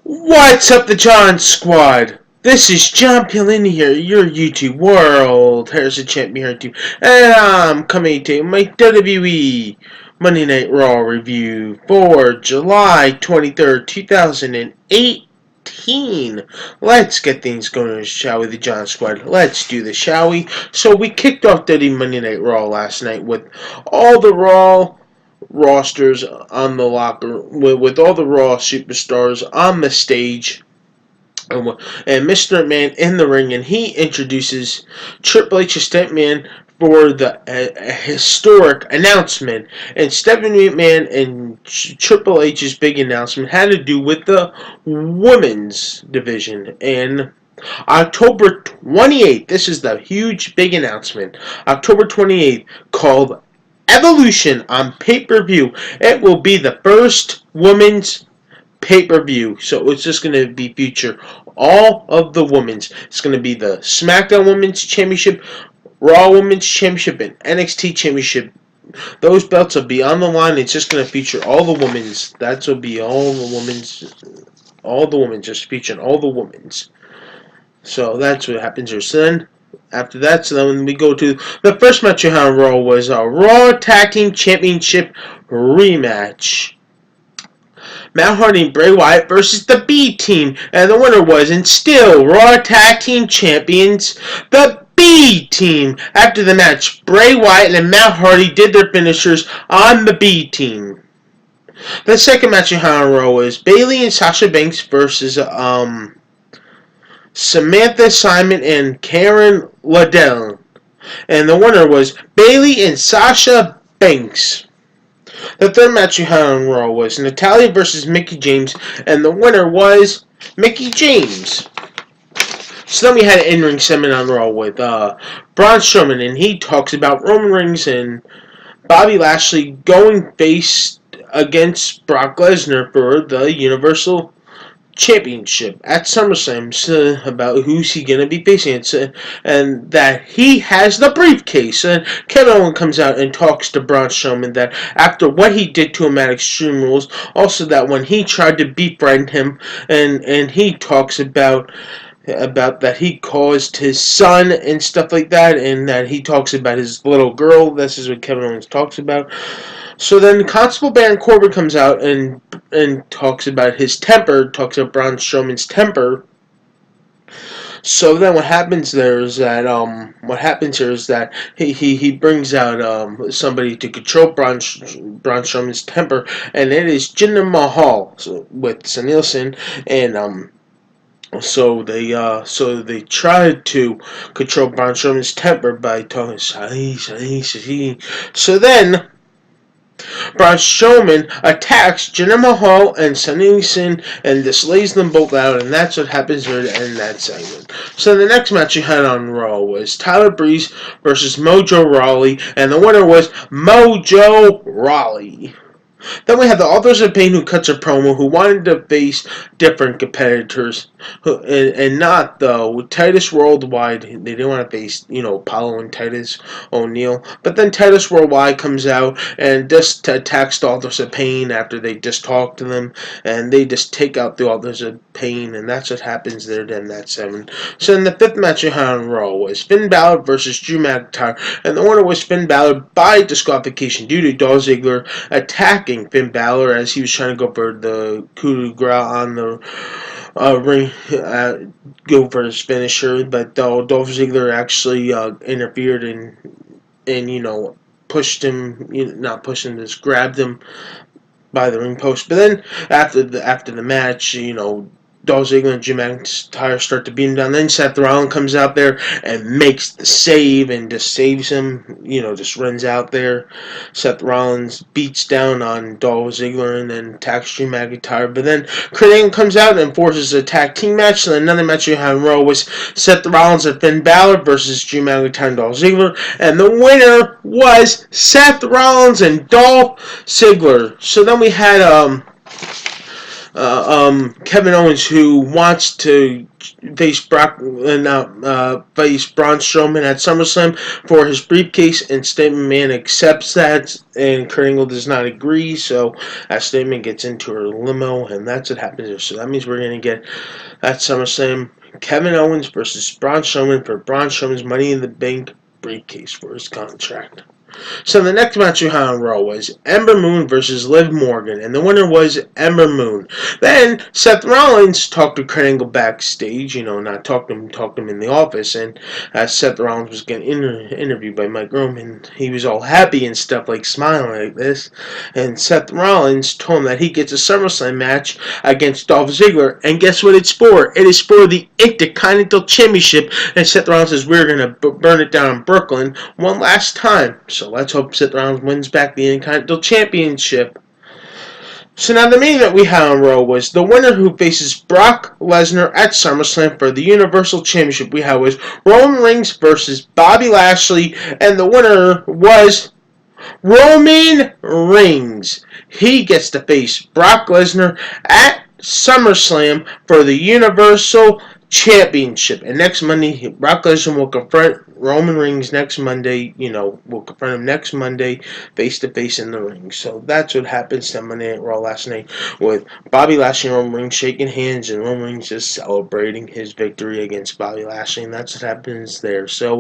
What's up, the John Squad? This is John Pillin here, your YouTube World Heresy Champion here too, and I'm coming to my WWE Monday Night Raw review for July 23rd, 2018. Let's get things going, shall we, the John Squad? Let's do this, shall we? So we kicked off WWE Monday Night Raw last night with all the Raw rosters on the locker with all the Raw superstars on the stage, and Mr. McMahon in the ring, and he introduces Triple H's stuntman for the historic announcement. And Stephanie McMahon and Triple H's big announcement had to do with the women's division. And October 28th, this is the huge big announcement. October 28th, called Evolution on pay-per-view. It will be the first women's pay-per-view. So it's just going to be feature all of the women's. It's going to be the SmackDown Women's Championship, Raw Women's Championship, and NXT Championship. Those belts will be on the line. It's just going to feature all the women's. That will be all the women's. All the women's, just featuring all the women's. So that's what happens here. So then, after that, so then we go to the first match we had on Raw was a Raw Tag Team Championship rematch. Matt Hardy and Bray Wyatt versus the B Team, and the winner was, and still Raw Tag Team Champions, the B Team. After the match, Bray Wyatt and Matt Hardy did their finishers on the B Team. The second match we had on Raw was Bayley and Sasha Banks versus Samantha Simon and Karen Liddell, and the winner was Bayley and Sasha Banks. The third match we had on Raw was Natalya versus Mickie James, and the winner was Mickie James. So then we had an in-ring segment on Raw with Braun Strowman, and he talks about Roman Reigns and Bobby Lashley going face against Brock Lesnar for the Universal Championship at SummerSlam. So about who's he gonna be facing, and that he has the briefcase. And Kevin Owens comes out and talks to Braun Strowman that after what he did to him at Extreme Rules, also that when he tried to befriend him, and he talks about that he caused his son and stuff like that, and that he talks about his little girl. This is what Kevin Owens talks about. So then Constable Baron Corbin comes out and talks about his temper, talks about Braun Strowman's temper. So then what happens there is that he brings out somebody to control Braun Strowman's temper, and it is Jinder Mahal with Danielson, and so they tried to control Braun Strowman's temper by talking Shani. So then Braun Strowman attacks Jinder Mahal and Danielson and just lays them both out, and that's what happens to end that segment. So the next match you had on Raw was Tyler Breeze versus Mojo Rawley, and the winner was Mojo Rawley. Then we had the Authors of Pain, who cuts a promo, who wanted to face different competitors, and not, though, Titus Worldwide. They didn't want to face, Apollo and Titus O'Neil. But then Titus Worldwide comes out and just attacks the Authors of Pain after they just talk to them, and they just take out the Authors of Pain, and that's what happens there then that 7. So then the fifth match we had on Raw was Finn Balor versus Drew McIntyre, and the winner was Finn Balor by disqualification due to Dolph Ziggler attacking Finn Balor as he was trying to go for the coup de grace on the ring, go for his finisher, but Dolph Ziggler actually interfered and pushed him, not pushed him, just grabbed him by the ring post. But then after the match, Dolph Ziggler and Drew McIntyre start to beat him down. Then Seth Rollins comes out there and makes the save and just saves him. Just runs out there. Seth Rollins beats down on Dolph Ziggler and then attacks Drew McIntyre. But then Kurt Angle comes out and forces a tag team match. And another match we had in Raw was Seth Rollins and Finn Balor versus Drew McIntyre and Dolph Ziggler. And the winner was Seth Rollins and Dolph Ziggler. So then we had Kevin Owens, who wants to face face Braun Strowman at SummerSlam for his briefcase, and Stephanie McMahon accepts that, and Kurt Angle does not agree. So as Stephanie gets into her limo, and that's what happens there. So that means we're gonna get at SummerSlam Kevin Owens versus Braun Strowman for Braun Strowman's Money in the Bank briefcase for his contract. So the next match we had on Raw was Ember Moon versus Liv Morgan, and the winner was Ember Moon. Then Seth Rollins talked to Kurt Angle backstage, not talked to him in the office, and as Seth Rollins was getting interviewed by Mike Roman, he was all happy and stuff, like smiling like this, and Seth Rollins told him that he gets a SummerSlam match against Dolph Ziggler, and guess what it's for? It is for the Intercontinental Championship, and Seth Rollins says we're going to burn it down in Brooklyn one last time. So let's hope Seth Rollins wins back the Intercontinental Championship. So now the main event we had on Raw was the winner who faces Brock Lesnar at SummerSlam for the Universal Championship. We had was Roman Reigns versus Bobby Lashley, and the winner was Roman Reigns. He gets to face Brock Lesnar at SummerSlam for the Universal Championship. And next Monday, Brock Lesnar will confront Roman Reigns next Monday. Will confront him next Monday face to face in the ring. So that's what happens to Monday Night Raw last night with Bobby Lashley and Roman Reigns shaking hands and Roman Reigns just celebrating his victory against Bobby Lashley. And that's what happens there. So,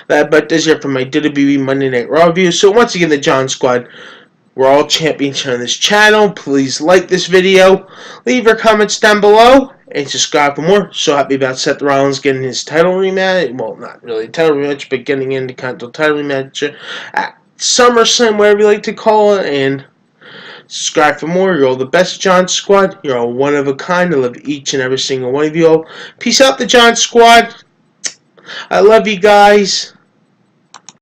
that does it for my WWE Monday Night Raw review. So once again, the John Squad, we're all champions on this channel. Please like this video, leave your comments down below, and subscribe for more. So happy about Seth Rollins getting his title rematch. Well, not really a title rematch, but getting into Continental title rematch at SummerSlam, whatever you like to call it. And subscribe for more. You're all the best, John Squad. You're all one of a kind. I love each and every single one of you all. Peace out, the John Squad. I love you guys.